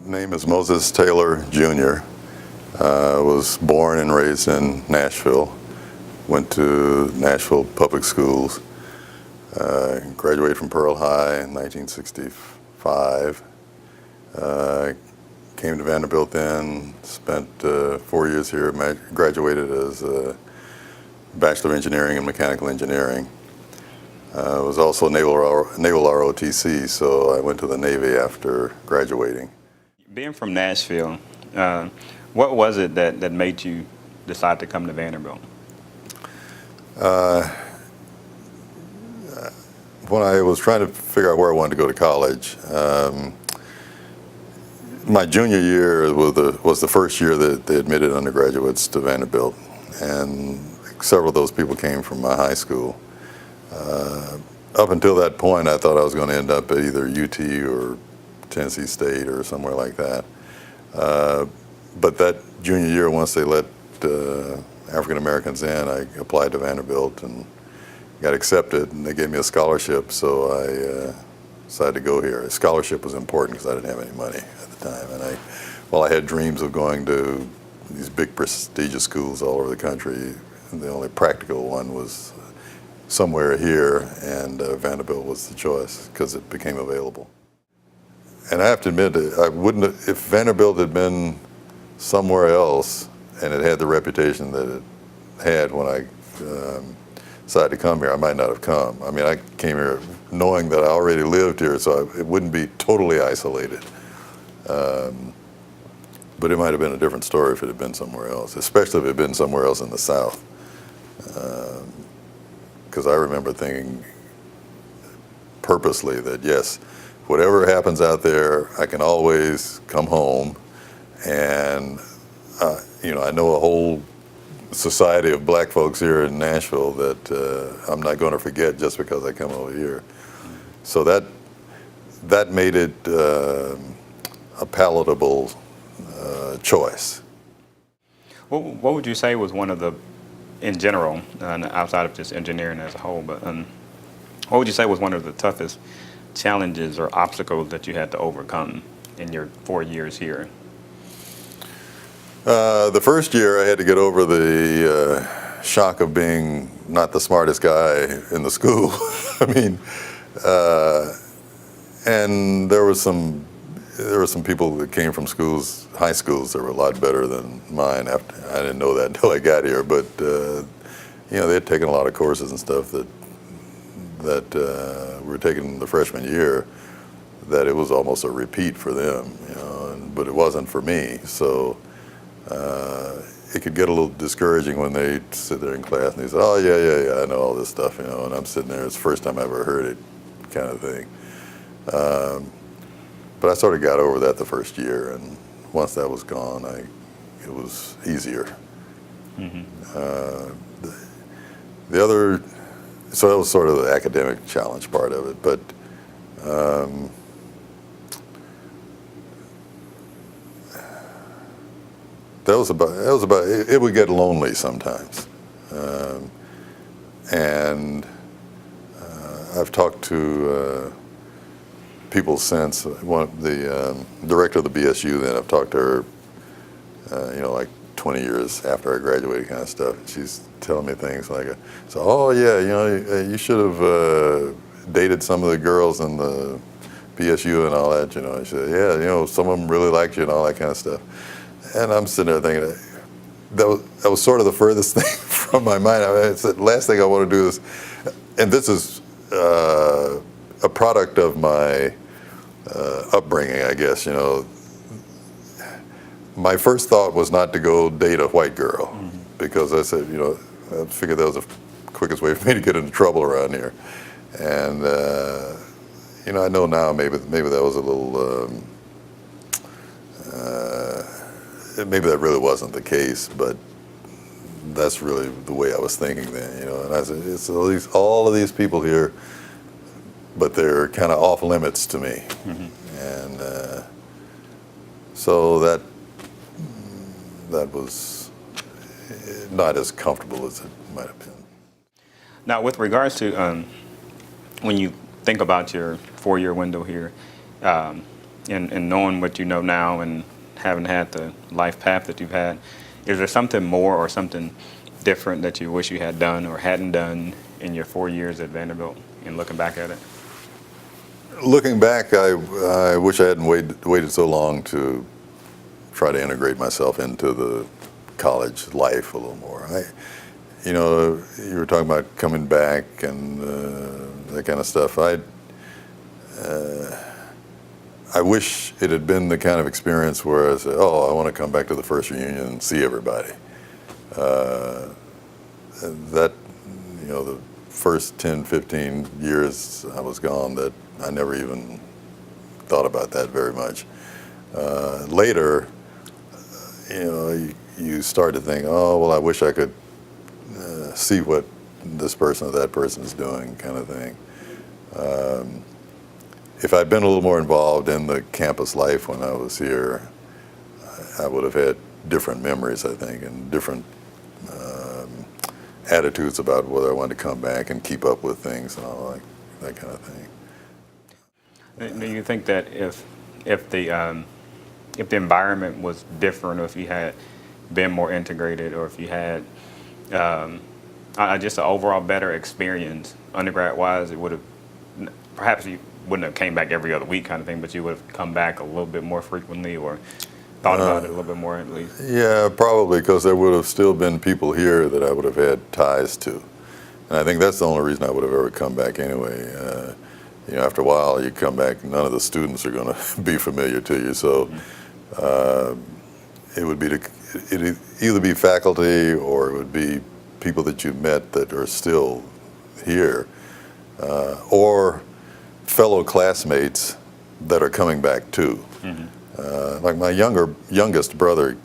name is Moses Taylor Jr. Was born and raised in Nashville. Went to Nashville public schools. Graduated from Pearl High in 1965. Came to Vanderbilt then, spent 4 years here, graduated as a Bachelor of Engineering in Mechanical Engineering. Was also Naval ROTC, so I went to the Navy after graduating. Being from Nashville, what was it that made you decide to come to Vanderbilt? When I was trying to figure out where I wanted to go to college, my junior year was the first year that they admitted undergraduates to Vanderbilt, and several of those people came from my high school. Up until that point, I thought I was going to end up at either UT or Tennessee State or somewhere like that. But that junior year, once they let African Americans in, I applied to Vanderbilt and got accepted, and they gave me a scholarship, so I decided to go here. A scholarship was important because I didn't have any money at the time, and while I had dreams of going to these big prestigious schools all over the country, the only practical one was somewhere here, and Vanderbilt was the choice because it became available. And I have to admit, I wouldn't have, if Vanderbilt had been somewhere else and it had the reputation that it had when I decided to come here, I might not have come. I mean, I came here knowing that I already lived here, so it wouldn't be totally isolated. But it might have been a different story if it had been somewhere else, especially if it had been somewhere else in the South. Because I remember thinking purposely that, yes, whatever happens out there, I can always come home, and I know a whole society of black folks here in Nashville that I'm not going to forget just because I come over here. So that made it a palatable choice. What would you say was one of the, in general, outside of just engineering as a whole, but what would you say was one of the toughest challenges or obstacles that you had to overcome in your 4 years here? The first year I had to get over the shock of being not the smartest guy in the school. I mean, and there were some people that came from high schools that were a lot better than mine. I didn't know that until I got here, but they had taken a lot of courses and stuff that we were taking the freshman year, that it was almost a repeat for them, but it wasn't for me. So it could get a little discouraging when they sit there in class and they say, "Oh yeah, I know all this stuff," and I'm sitting there, it's the first time I ever heard it, kind of thing. But I sort of got over that the first year, and once that was gone, it was easier. Mm-hmm. The other, so that was sort of the academic challenge part of it, but that was about it would get lonely sometimes, and I've talked to people since. The director of the BSU then, I've talked to her, like 20 years after I graduated, kind of stuff. She's telling me things like, you should have dated some of the girls in the BSU and all that. I said, yeah, some of them really liked you and all that kind of stuff. And I'm sitting there thinking, that was sort of the furthest thing from my mind. It's the last thing I want to do is, and this is a product of my upbringing, I guess. My first thought was not to go date a white girl, mm-hmm. because I said, I figured that was the quickest way for me to get into trouble around here. And I know now maybe that was a little. Maybe that really wasn't the case, but that's really the way I was thinking then, And I said, it's all of these people here, but they're kind of off limits to me. Mm-hmm. And so that was not as comfortable as it might have been. Now, with regards to when you think about your 4-year window here, and knowing what you know now and having had the life path that you've had, is there something more or something different that you wish you had done or hadn't done in your 4 years at Vanderbilt and looking back at it? Looking back, I wish I hadn't waited so long to try to integrate myself into the college life a little more. You know, you were talking about coming back and that kind of stuff. I wish it had been the kind of experience where I said, oh, I want to come back to the first reunion and see everybody. That, you know, the first 10, 15 years I was gone, that I never even thought about that very much. Later, you know, you start to think, oh, well, I wish I could see what this person or that person is doing, kind of thing. If I'd been a little more involved in the campus life when I was here, I would have had different memories, I think, and different attitudes about whether I wanted to come back and keep up with things and all that kind of thing. Do you think that if the environment was different, or if you had been more integrated, or if you had just an overall better experience undergrad-wise, it would have, perhaps you wouldn't have came back every other week kind of thing, but you would have come back a little bit more frequently or thought about it a little bit more at least? Yeah, probably, because there would have still been people here that I would have had ties to. And I think that's the only reason I would have ever come back anyway. You know, after a while, you come back, none of the students are going to be familiar to you. So it would be it'd either be faculty or it would be people that you met that are still here, or fellow classmates that are coming back too. Like my youngest brother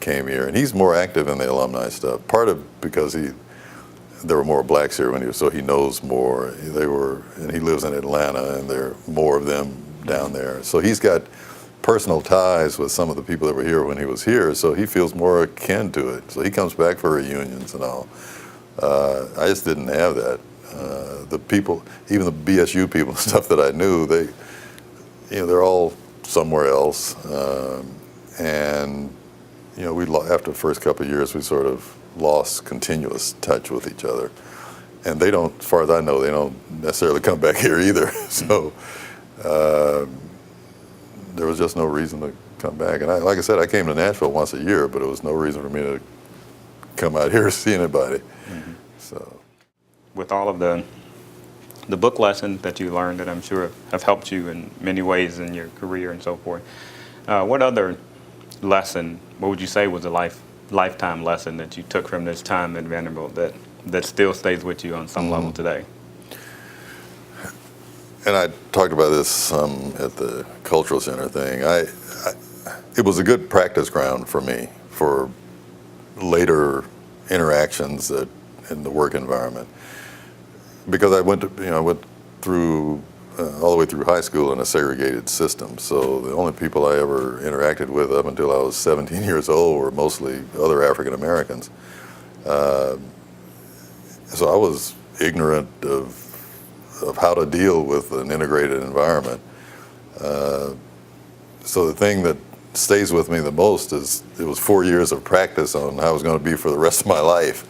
came here, and he's more active in the alumni stuff. Part of because there were more blacks here when so he knows more. And he lives in Atlanta, and there are more of them down there. So he's got personal ties with some of the people that were here when he was here, so he feels more akin to it. So he comes back for reunions and all. I just didn't have that. The people, even the BSU people and stuff that I knew, they're all somewhere else. And after the first couple of years, we sort of lost continuous touch with each other. And they don't, as far as I know, they don't necessarily come back here either. So there was just no reason to come back. And like I said, I came to Nashville once a year, but it was no reason for me to come out here to see anybody. So, with all of the book lessons that you learned that I'm sure have helped you in many ways in your career and so forth, what other lesson, what would you say was a lifetime lesson that you took from this time at Vanderbilt that still stays with you on some level today? And I talked about this at the Cultural Center thing. It was a good practice ground for me for later interactions in the work environment, because I went through all the way through high school in a segregated system. So the only people I ever interacted with up until I was 17 years old were mostly other African Americans. So I was ignorant of how to deal with an integrated environment. So the thing that stays with me the most is it was 4 years of practice on how I was going to be for the rest of my life.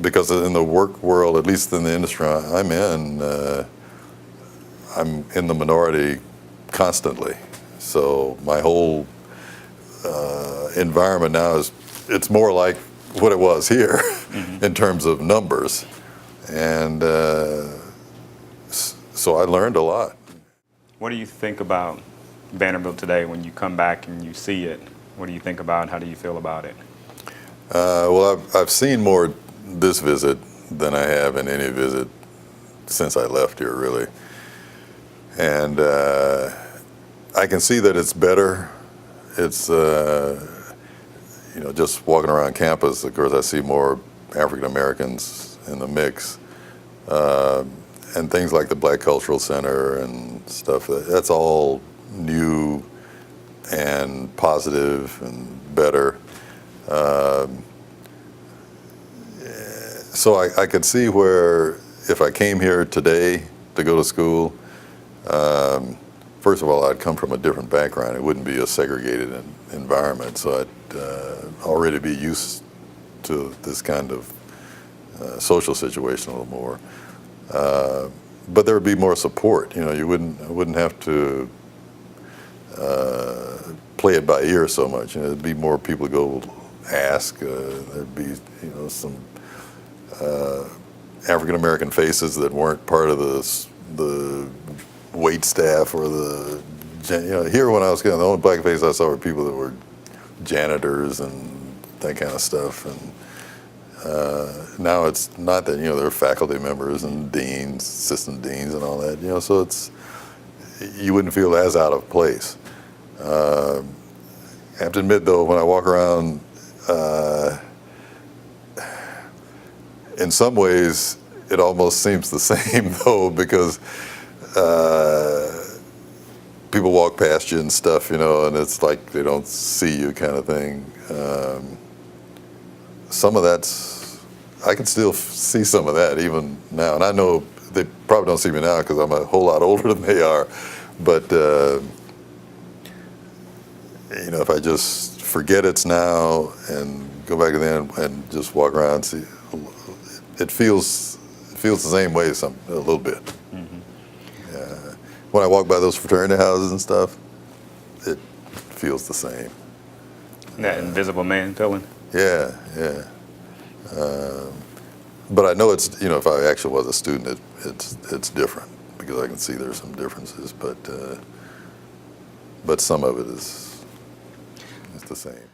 Because in the work world, at least in the industry I'm in the minority constantly. So my whole environment now it's more like what it was here in terms of numbers. And so I learned a lot. What do you think about Vanderbilt today when you come back and you see it? What do you think about? How do you feel about it? Well, I've seen more this visit than I have in any visit since I left here, really. And I can see that it's better. It's, just walking around campus, of course, I see more African Americans in the mix. And things like the Black Cultural Center and stuff, that's all new and positive and better. So I could see where if I came here today to go to school, first of all, I'd come from a different background. It wouldn't be a segregated environment, so I'd already be used to this kind of social situation a little more. But there would be more support. You know, I wouldn't have to play it by ear so much. You know, there'd be more people to go ask. There'd be, you know, some African American faces that weren't part of the wait staff or the, you know, here when I was getting, the only black face I saw were people that were janitors and that kind of stuff. And now it's not that, you know, they're faculty members and deans, assistant deans and all that, you know, so it's, you wouldn't feel as out of place. I have to admit though, when I walk around, in some ways it almost seems the same though, because people walk past you and stuff, you know, and it's like they don't see you kind of thing. Some of that's, I can still see some of that even now. And I know they probably don't see me now because I'm a whole lot older than they are. But, you know, if I just forget it's now and go back to then and just walk around and see, it feels the same way a little bit. Mm-hmm. When I walk by those fraternity houses and stuff, it feels the same. That invisible man feeling? Yeah, yeah. But I know it's, you know, if I actually was a student, it's different because I can see there's some differences, but some of it is the same.